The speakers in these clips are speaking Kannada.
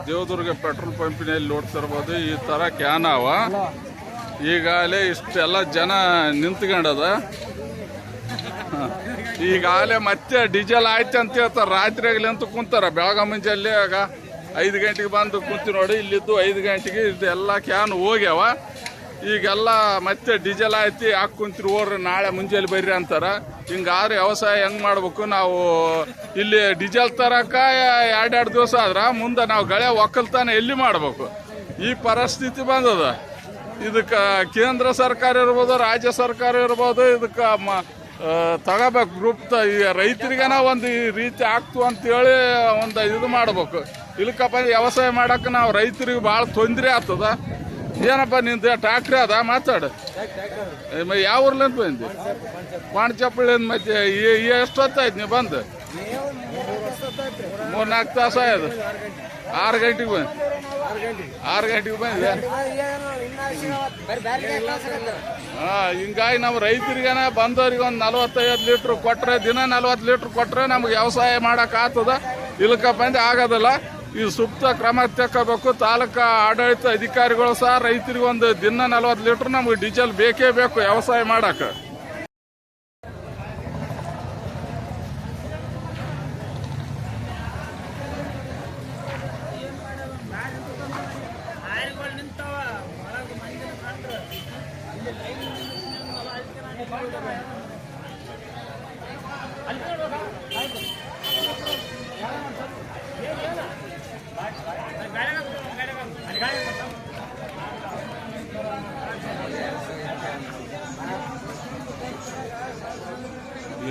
ದೇವದುರ್ಗ ಪೆಟ್ರೋಲ್ ಪಂಪಿನಲ್ಲಿ ನೋಡ್ತಿರ್ಬೋದು ಈ ಥರ ಕ್ಯಾನ್ ಅವ. ಈಗಾಗಲೇ ಇಷ್ಟೆಲ್ಲ ಜನ ನಿಂತ್ಕೊಂಡದ. ಈಗಾಗಲೇ ಮತ್ತೆ ಡೀಸೆಲ್ ಆಯ್ತು ಅಂತ ಹೇಳ್ತಾರೆ. ರಾತ್ರಿಯಾಗಲಿ ಅಂತ ಕುಂತಾರ. ಬೆಳಗ್ಗೆ ಮುಂಜಾನೆ ಆಗ 5 ಗಂಟೆಗೆ ಬಂದು ಕುಂತು ನೋಡಿ, ಇಲ್ಲಿದ್ದು 5 ಗಂಟೆಗೆ ಇದೆಲ್ಲ ಕ್ಯಾನ್ ಹೋಗ್ಯಾವ. ಈಗೆಲ್ಲ ಮತ್ತೆ ಡೀಸೆಲ್ ಆಯ್ತು, ಯಾಕೆ ಕುಂತಿರು ಹೋಗ್ರಿ ನಾಳೆ ಮುಂಜಾನೆ ಬರ್ರಿ ಅಂತಾರ. ಹಿಂಗಾದ್ರೆ ವ್ಯವಸಾಯ ಹೆಂಗೆ ಮಾಡ್ಬೇಕು? ನಾವು ಇಲ್ಲಿ ಡೀಸೆಲ್ ತರಕ 2 ದಿವಸ ಆದ್ರೆ ಮುಂದೆ ನಾವು ಗಳೆ ಒಕ್ಕಲ್ತಾನೆ ಎಲ್ಲಿ ಮಾಡ್ಬೇಕು? ಈ ಪರಿಸ್ಥಿತಿ ಬಂದದ. ಇದಕ್ಕೆ ಕೇಂದ್ರ ಸರ್ಕಾರ ಇರ್ಬೋದು, ರಾಜ್ಯ ಸರ್ಕಾರ ಇರ್ಬೋದು, ಇದಕ್ಕೆ ತಗೋಬೇಕು ಗ್ರೂಪ್. ರೈತರಿಗನ ಒಂದು ಈ ರೀತಿ ಆಗ್ತು ಅಂತೇಳಿ ಒಂದು ಇದು ಮಾಡ್ಬೇಕು. ಇಲ್ಲಕ್ಕಪ್ಪ ವ್ಯವಸಾಯ ಮಾಡಕ್ಕೆ ನಾವು ರೈತರಿಗೆ ಭಾಳ ತೊಂದರೆ ಆಗ್ತದ. ಏನಪ್ಪ ನಿಂದು ಟ್ಯಾಕ್ಟ್ರಿ ಅದ? ಮಾತಾಡು. ಯಾವ ಊರ್ಲಿಂದ ಬಂದಿ? ಪಾಣ್ಚಪ್ಪಳಿಂದ. ಮತ್ತೆ ಎಷ್ಟೊತ್ತಾಯ್ತು ನೀವು ಬಂದು? 3-4 ತಾಸು ಆಯ್ತು. 6 ಗಂಟೆಗೆ ಬಂದು 6 ಗಂಟೆಗೆ ಬಂದಿದೆ. ಹಿಂಗಾಗಿ ನಮ್ಮ ರೈತರಿಗೇನ ಬಂದವ್ರಿಗೆ ಒಂದು 45 ಲೀಟ್ರ್ ಕೊಟ್ಟರೆ, ದಿನ 40 ಲೀಟ್ರ್ ಕೊಟ್ಟರೆ ನಮ್ಗೆ ವ್ಯವಸಾಯ ಮಾಡಕ್ಕೆ ಆಗ್ತದ. ಇಲ್ಲಕ್ಕಪ್ಪ ಅಂದ್ರೆ ಆಗೋದಿಲ್ಲ. ಇದು ಸೂಕ್ತ ಕ್ರಮ ತಗೋಬೇಕು. ತಾಲೂಕಾ ಆಡಳಿತ ಅಧಿಕಾರಿಗಳು ಸಹ ರೈತರಿಗೆ ಒಂದು ದಿನ 40 ಲೀಟ್ರ್ ನಮ್ಗೆ ಡೀಸೆಲ್ ಬೇಕೇ ಬೇಕು ವ್ಯವಸಾಯ ಮಾಡಕ್ಕೆ.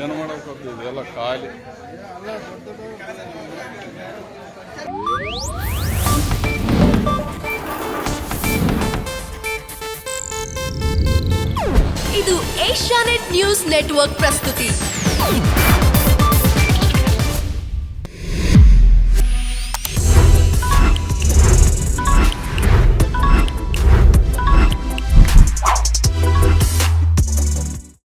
ಏನು ಮಾಡಬೇಕು? ಇದೆಲ್ಲ ಖಾಲಿ. ಇದು ಏಷ್ಯಾನೆಟ್ ನ್ಯೂಸ್ ನೆಟ್ವರ್ಕ್ ಪ್ರಸ್ತುತಿ.